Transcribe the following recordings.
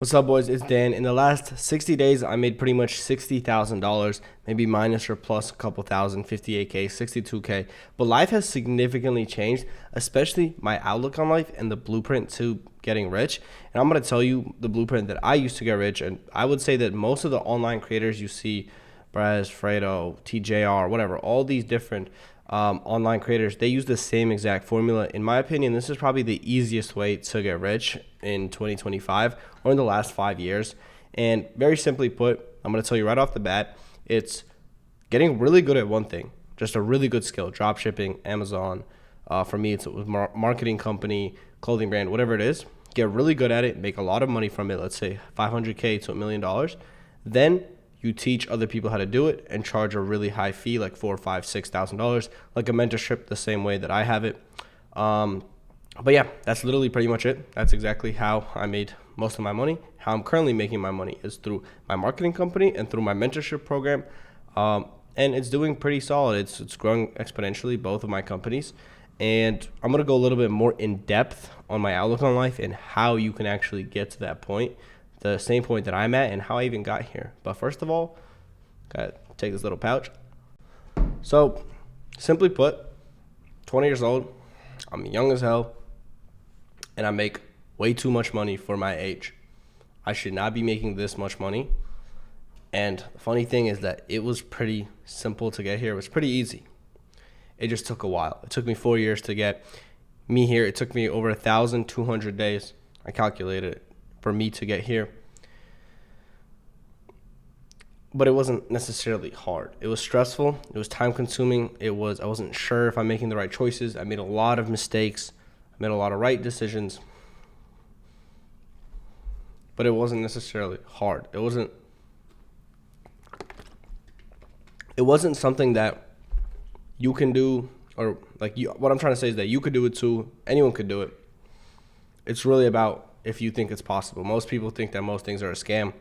What's up, boys? It's Dan. In the last 60 days, I made pretty much $60,000, maybe minus or plus a couple thousand, 58K, 62K. But life has significantly changed, especially my outlook on life and the blueprint to getting rich. And I'm going to tell you the blueprint that I used to get rich. And I would say that most of the online creators you see, Braz, Fredo, TJR, whatever, all these different online creators, they use the same exact formula. In my opinion, this is probably the easiest way to get rich in 2025 or in the last 5 years. And very simply put, I'm going to tell you right off the bat, it's getting really good at one thing, just a really good skill, drop shipping, Amazon. For me, it's a marketing company, clothing brand, whatever it is. Get really good at it, make a lot of money from it, let's say $500K to $1 million. Then you teach other people how to do it and charge a really high fee, like $4,000, $5,000, $6,000, like a mentorship, the same way that I have it. But yeah, that's literally pretty much it. That's exactly how I made most of my money. How I'm currently making my money is through my marketing company and through my mentorship program. And it's doing pretty solid. It's growing exponentially, both of my companies. And I'm going to go a little bit more in depth on my outlook on life and how you can actually get to that point, the same point that I'm at, and how I even got here. But first of all, gotta take this little pouch. So, simply put, 20 years old, I'm young as hell, and I make way too much money for my age. I should not be making this much money. And the funny thing is that it was pretty simple to get here. It was pretty easy. It just took a while. It took me 4 years to get me here. It took me over 1,200 days. I calculated it for me to get here. But it wasn't necessarily hard. It was stressful. It was time consuming. I wasn't sure if I'm making the right choices. I made a lot of mistakes. I made a lot of right decisions. But it wasn't necessarily hard. It wasn't something that you can do, or what I'm trying to say is that you could do it too. Anyone could do it. It's really about if you think it's possible. Most people think that most things are a scam.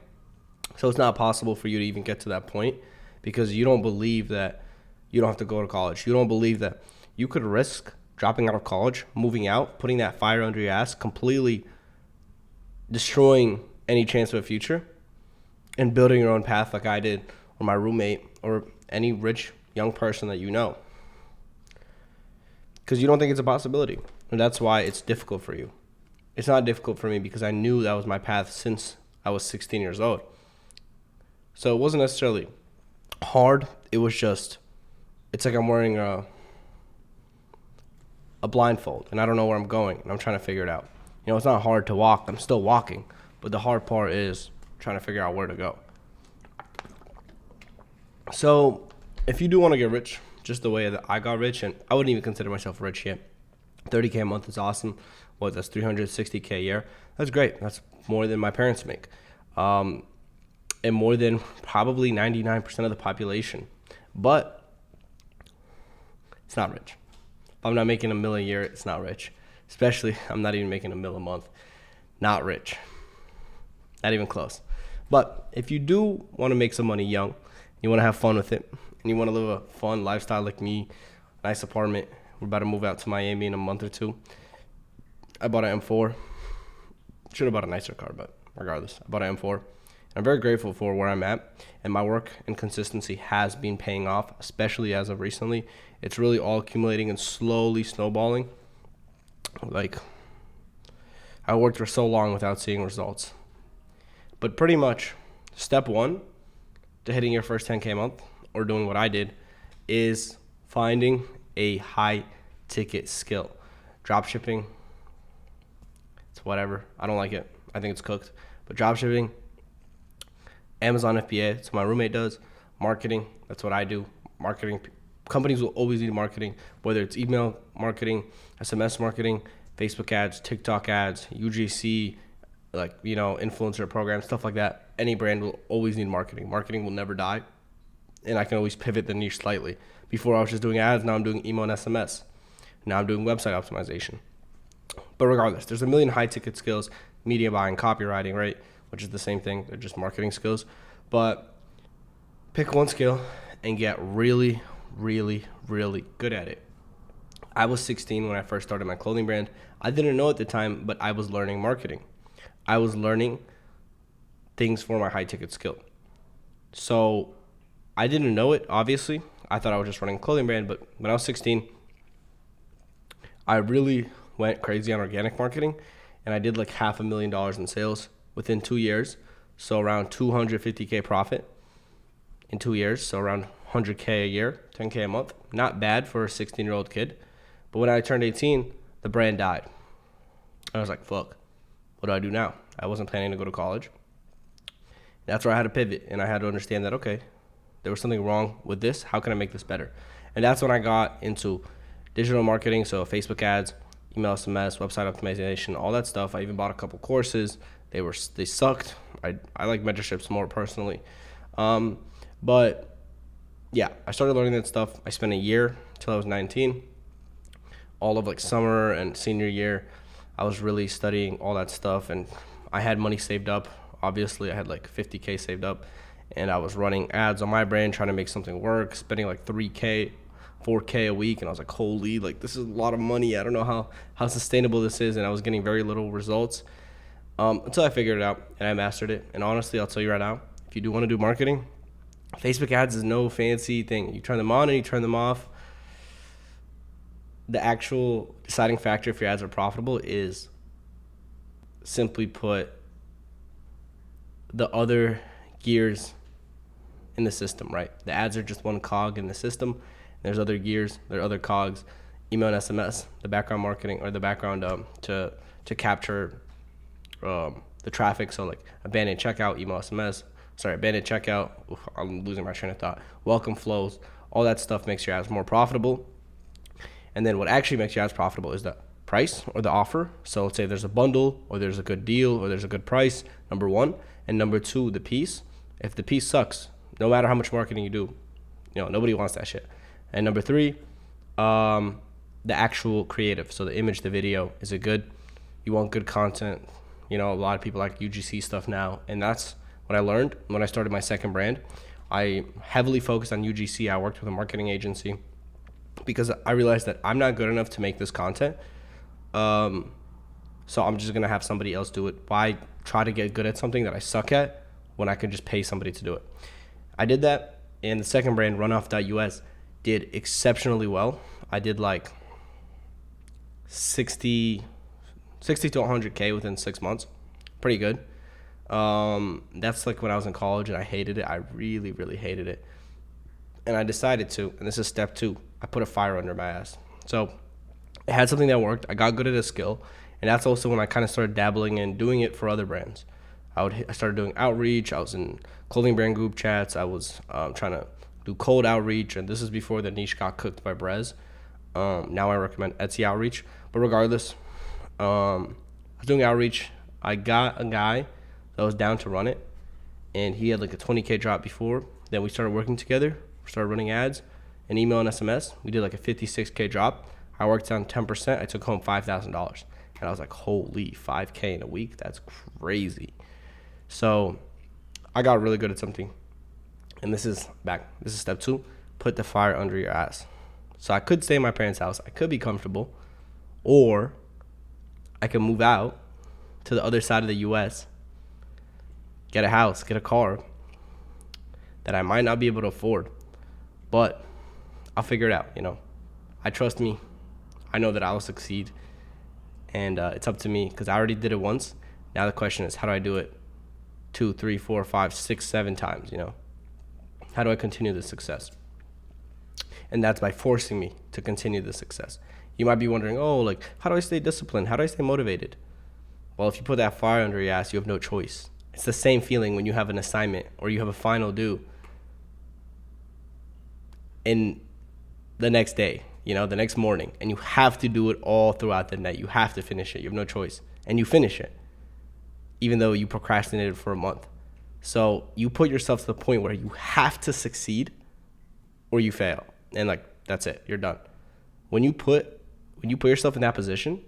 So it's not possible for you to even get to that point because you don't believe that you don't have to go to college. You don't believe that you could risk dropping out of college, moving out, putting that fire under your ass, completely destroying any chance of a future, and building your own path like I did, or my roommate, or any rich young person that you know. Because you don't think it's a possibility. And that's why it's difficult for you. It's not difficult for me because I knew that was my path since I was 16 years old. So it wasn't necessarily hard. It was just, it's like I'm wearing a blindfold and I don't know where I'm going and I'm trying to figure it out. You know, it's not hard to walk. I'm still walking. But the hard part is trying to figure out where to go. So if you do want to get rich, just the way that I got rich, and I wouldn't even consider myself rich yet. 30K a month is awesome. That's 360K a year. That's great. That's more than my parents make. And more than probably 99% of the population. But it's not rich. If I'm not making $1 million a year, it's not rich. Especially, I'm not even making $1 million a month. Not rich. Not even close. But if you do want to make some money young, you want to have fun with it, and you want to live a fun lifestyle like me, nice apartment. We're about to move out to Miami in a month or two. I bought an M4. Should have bought a nicer car, but regardless, I bought an M4. I'm very grateful for where I'm at, and my work and consistency has been paying off, especially as of recently. It's really all accumulating and slowly snowballing. Like, I worked for so long without seeing results. But pretty much, step one to hitting your first 10K a month, or doing what I did, is finding a high ticket skill. Drop shipping, it's whatever. I don't like it. I think it's cooked. But drop shipping, Amazon FBA, that's what my roommate does. Marketing, that's what I do. Marketing, companies will always need marketing, whether it's email marketing, SMS marketing, Facebook ads, TikTok ads, UGC, influencer programs, stuff like that. Any brand will always need marketing. Marketing will never die. And I can always pivot the niche slightly. Before I was just doing ads, now I'm doing email and SMS. Now I'm doing website optimization. But regardless, there's a million high ticket skills, media buying, copywriting, right? Which is the same thing. They're just marketing skills. But pick one skill and get really, really, really good at it. I was 16 when I first started my clothing brand. I didn't know at the time, but I was learning marketing. I was learning things for my high ticket skill. So I didn't know it, obviously. I thought I was just running a clothing brand, but when I was 16, I really went crazy on organic marketing, and I did like $500,000 in sales within 2 years. So around 250K profit in 2 years. So around 100K a year, 10K a month. Not bad for a 16-year-old kid. But when I turned 18, the brand died. I was like, fuck, what do I do now? I wasn't planning to go to college. That's where I had to pivot, and I had to understand that, okay, there was something wrong with this. How can I make this better? And that's when I got into digital marketing, so Facebook ads, email SMS, website optimization, all that stuff. I even bought a couple courses. They sucked. I like mentorships more personally. But yeah, I started learning that stuff. I spent a year till I was 19. All of like summer and senior year, I was really studying all that stuff, and I had money saved up. Obviously, I had like 50K saved up, and I was running ads on my brand, trying to make something work, spending like 3K, 4K a week, and I was like, holy, like this is a lot of money. I don't know how sustainable this is, and I was getting very little results until I figured it out and I mastered it. And honestly, I'll tell you right now, if you do want to do marketing, Facebook ads is no fancy thing. You turn them on and you turn them off. The actual deciding factor if your ads are profitable is, simply put, the other gears in the system, right? The ads are just one cog in the system. There's other gears, there are other cogs, email and SMS, the background marketing, or the background to capture the traffic. So like abandoned checkout, email SMS, abandoned checkout. I'm losing my train of thought. Welcome flows, all that stuff makes your ads more profitable. And then what actually makes your ads profitable is the price or the offer. So let's say there's a bundle, or there's a good deal, or there's a good price, number one. And number two, the piece. If the piece sucks, no matter how much marketing you do, nobody wants that shit. And number three, the actual creative. So the image, the video, is it good? You want good content. A lot of people like UGC stuff now. And that's what I learned when I started my second brand. I heavily focused on UGC. I worked with a marketing agency because I realized that I'm not good enough to make this content. So I'm just going to have somebody else do it. Why try to get good at something that I suck at when I could just pay somebody to do it? I did that, and the second brand, Runoff.us, did exceptionally well. I did like 60 to 100K within 6 months. Pretty good. That's like when I was in college, and I hated it. I really, really hated it. And I decided to, and this is step 2, I put a fire under my ass. So it had something that worked. I got good at a skill. And that's also when I kind of started dabbling in doing it for other brands. I started doing outreach. I was in clothing brand group chats. I was trying to do cold outreach. And this is before the niche got cooked by Brez. Now I recommend Etsy outreach. But regardless, I was doing outreach. I got a guy that was down to run it. And he had like a 20K drop before. Then we started working together. We started running ads and email and SMS. We did like a 56K drop. I worked on 10%. I took home $5,000. And I was like, holy, 5K in a week? That's crazy. So I got really good at something. And this is step 2. Put the fire under your ass. So I could stay in my parents' house. I could be comfortable. Or I could move out to the other side of the U.S., get a house, get a car that I might not be able to afford. But I'll figure it out, I trust me. I know that I will succeed. And it's up to me because I already did it once. Now the question is, how do I do it 2, 3, 4, 5, 6, 7 times, How do I continue the success? And that's by forcing me to continue the success. You might be wondering, how do I stay disciplined? How do I stay motivated? Well, if you put that fire under your ass, you have no choice. It's the same feeling when you have an assignment or you have a final due in the next day. The next morning, and you have to do it all throughout the night. You have to finish it. You have no choice. And you finish it, even though you procrastinated for a month. So you put yourself to the point where you have to succeed or you fail. And that's it. You're done. When you put yourself in that position,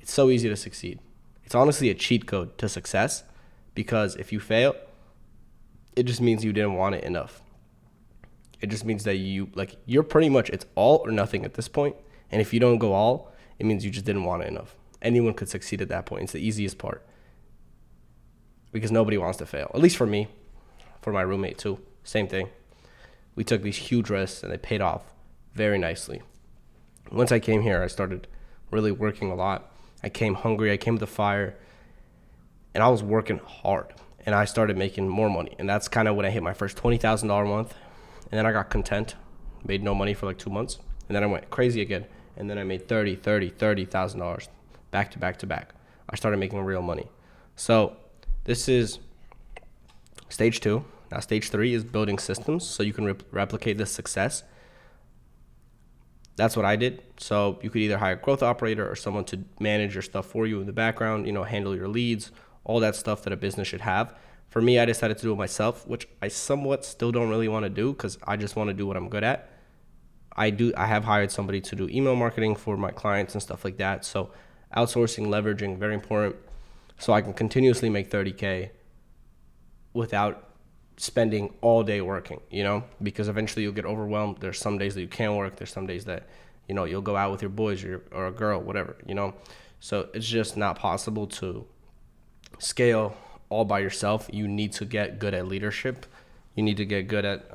it's so easy to succeed. It's honestly a cheat code to success, because if you fail, it just means you didn't want it enough. It just means that you're pretty much, it's all or nothing at this point. And if you don't go all, it means you just didn't want it enough. Anyone could succeed at that point. It's the easiest part. because nobody wants to fail. At least for me, for my roommate too. Same thing. We took these huge risks and they paid off very nicely. Once I came here, I started really working a lot. I came hungry, I came with the fire, and I was working hard. And I started making more money. And that's kind of when I hit my first $20,000 a month. And then I got content, made no money for like 2 months. And then I went crazy again. And then I made $30,000 back to back to back. I started making real money. So this is stage 2. Now stage 3 is building systems so you can replicate this success. That's what I did. So you could either hire a growth operator or someone to manage your stuff for you in the background, handle your leads, all that stuff that a business should have. For me, I decided to do it myself, which I somewhat still don't really want to do because I just want to do what I'm good at. I have hired somebody to do email marketing for my clients and stuff like that. So outsourcing, leveraging, very important. So I can continuously make 30K without spending all day working, because eventually you'll get overwhelmed. There's some days that you can't work. There's some days that, you'll go out with your boys or a girl, whatever, So it's just not possible to scale all by yourself. You need to get good at leadership. You need to get good at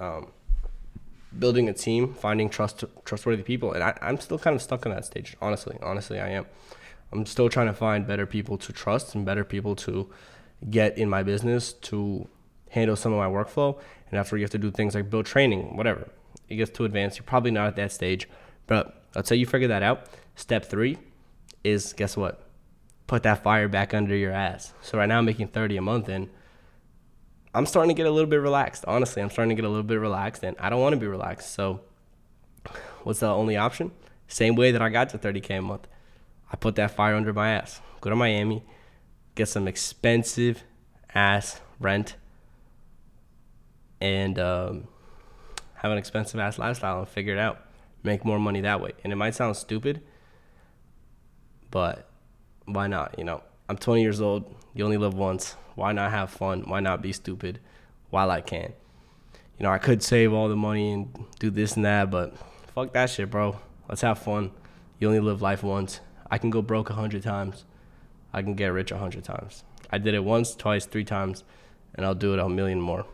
building a team, finding trustworthy people. And I'm still kind of stuck in that stage, honestly. Honestly, I am. I'm still trying to find better people to trust and better people to get in my business to handle some of my workflow. And after you have to do things like build training, whatever, it gets too advanced. You're probably not at that stage. But let's say you figure that out. Step 3 is, guess what? Put that fire back under your ass. So right now I'm making 30 a month and I'm starting to get a little bit relaxed. Honestly, I'm starting to get a little bit relaxed and I don't want to be relaxed. So what's the only option? Same way that I got to 30K a month. I put that fire under my ass. Go to Miami, get some expensive ass rent, and have an expensive ass lifestyle and figure it out. Make more money that way. And it might sound stupid, but why not? I'm 20 years old. You only live once. Why not have fun? Why not be stupid while I can? I could save all the money and do this and that, but fuck that shit, bro. Let's have fun. You only live life once. I can go broke 100 times. I can get rich 100 times. I did it once, twice, 3 times, and I'll do it 1,000,000 more,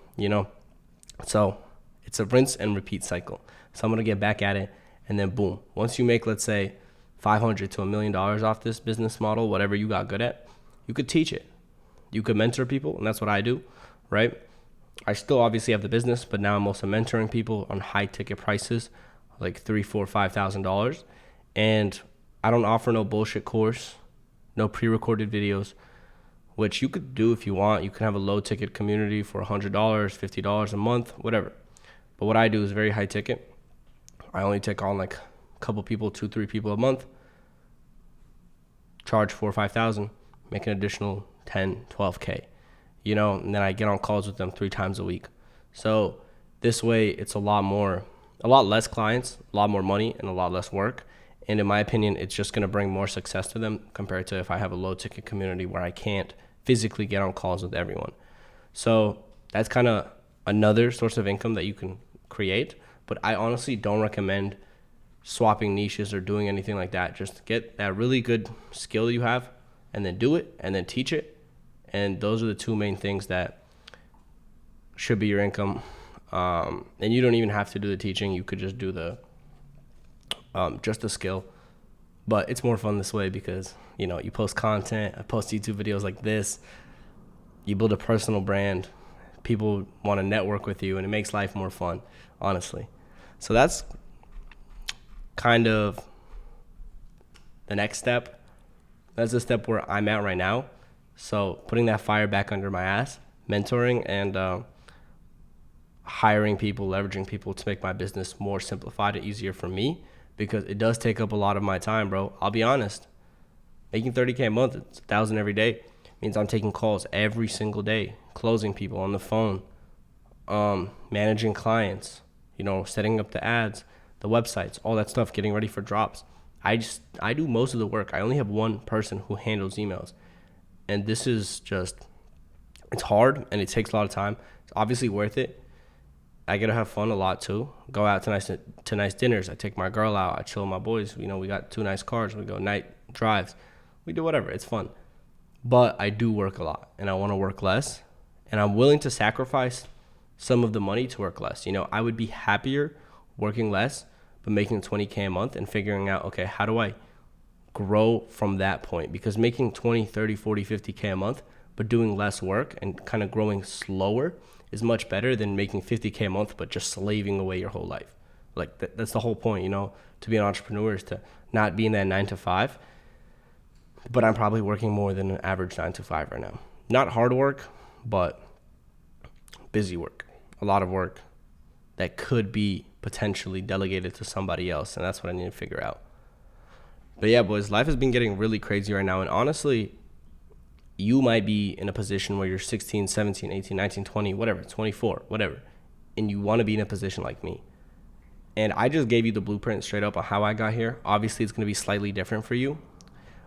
So it's a rinse and repeat cycle. So I'm going to get back at it, and then boom. Once you make, let's say, $500 to $1 million off this business model, whatever you got good at, you could teach it. You could mentor people, and that's what I do, right? I still obviously have the business, but now I'm also mentoring people on high ticket prices, like $3,000, $4,000, $5,000. And I don't offer no bullshit course, no pre-recorded videos, which you could do if you want. You can have a low ticket community for $100, $50 a month, whatever. But what I do is very high ticket. I only take on like a couple people, 2-3 people a month, charge $4,000 or $5,000, make an additional 10, 12K, and then I get on calls with them 3 times a week. So this way it's a lot less clients, a lot more money, and a lot less work. And in my opinion, it's just going to bring more success to them compared to if I have a low ticket community where I can't physically get on calls with everyone. So that's kind of another source of income that you can create. But I honestly don't recommend swapping niches or doing anything like that. Just get that really good skill you have and then do it and then teach it. And those are the 2 main things that should be your income. And you don't even have to do the teaching. You could just do just the skill. But it's more fun this way because, you post content. I post YouTube videos like this. You build a personal brand. People want to network with you, and it makes life more fun, honestly. So that's kind of the next step. That's the step where I'm at right now. So putting that fire back under my ass, mentoring, and hiring people, leveraging people to make my business more simplified and easier for me, because it does take up a lot of my time, bro. I'll be honest. Making 30K a month, it's 1,000 every day. Means I'm taking calls every single day, closing people on the phone, managing clients, setting up the ads, the websites, all that stuff, getting ready for drops. I do most of the work. I only have one person who handles emails. And this is it's hard and it takes a lot of time. It's obviously worth it. I get to have fun a lot too. Go out to nice dinners. I take my girl out. I chill with my boys. We got 2 nice cars. We go night drives. We do whatever. It's fun. but I do work a lot and I want to work less, and I'm willing to sacrifice some of the money to work less. I would be happier working less, but making 20K a month and figuring out, okay, how do I grow from that point? Because making 20, 30, 40, 50K a month, but doing less work and kind of growing slower is much better than making 50K a month, but just slaving away your whole life. Like that's the whole point, to be an entrepreneur is to not be in that 9 to 5, but I'm probably working more than an average 9 to 5 right now. Not hard work, but busy work, a lot of work that could be potentially delegated to somebody else, and that's what I need to figure out. But yeah, boys, life has been getting really crazy right now, and honestly, you might be in a position where you're 16, 17, 18, 19, 20, whatever, 24, whatever, and you want to be in a position like me. And I just gave you the blueprint straight up on how I got here. Obviously, it's going to be slightly different for you,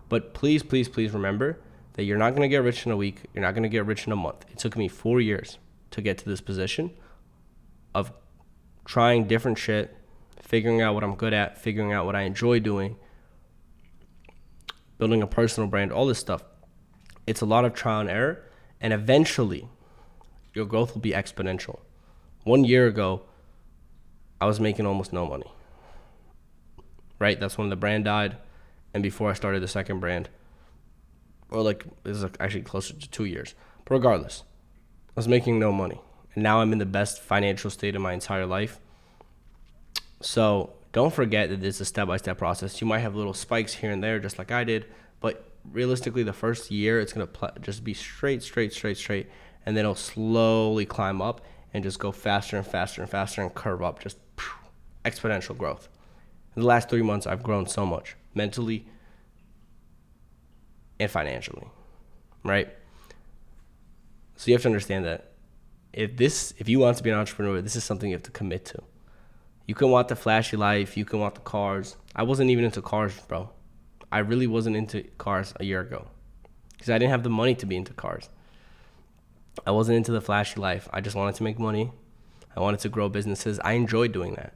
but please, please, please remember that you're not going to get rich in a week. You're not going to get rich in a month. It took me 4 years to get to this position of trying different shit, figuring out what I'm good at, figuring out what I enjoy doing, building a personal brand, all this stuff. It's a lot of trial and error, and eventually your growth will be exponential. 1 year ago, I was making almost no money, right? That's when the brand died, and before I started the second brand, or this is actually closer to 2 years. But regardless, I was making no money, and now I'm in the best financial state of my entire life. So don't forget that this is a step-by-step process. You might have little spikes here and there, just like I did, but realistically, the first year, it's going to just be straight, and then it'll slowly climb up and just go faster and faster and faster and curve up, just exponential growth. In the last 3 months, I've grown so much, mentally and financially, right? So you have to understand that if you want to be an entrepreneur, this is something you have to commit to. You can want the flashy life, you can want the cars. I wasn't even into cars, bro. I really wasn't into cars a year ago because I didn't have the money to be into cars. I wasn't into the flashy life. I just wanted to make money. I wanted to grow businesses. I enjoyed doing that.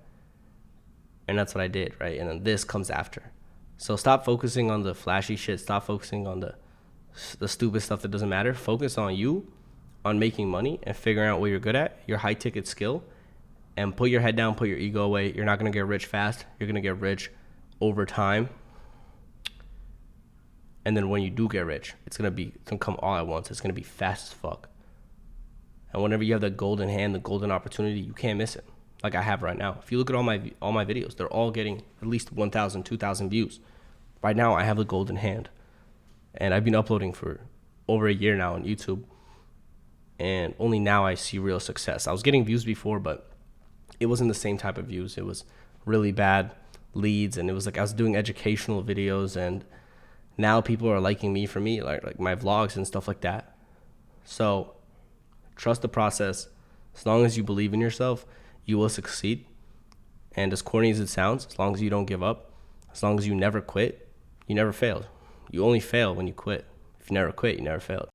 And that's what I did, right? And then this comes after. So stop focusing on the flashy shit. Stop focusing on the stupid stuff that doesn't matter. Focus on you, on making money and figuring out what you're good at, your high ticket skill, and put your head down, put your ego away. You're not going to get rich fast. You're going to get rich over time. And then when you do get rich, it's going to come all at once. It's going to be fast as fuck. And whenever you have the golden hand, the golden opportunity, you can't miss it. Like I have right now. If you look at all my videos, they're all getting at least 1,000, 2,000 views. Right now, I have the golden hand. And I've been uploading for over a year now on YouTube. And only now I see real success. I was getting views before, but it wasn't the same type of views. It was really bad leads. And it was like I was doing educational videos, and now people are liking me for me, like my vlogs and stuff like that. So trust the process. As long as you believe in yourself, you will succeed. And as corny as it sounds, as long as you don't give up, as long as you never quit, you never failed. You only fail when you quit. If you never quit, you never failed.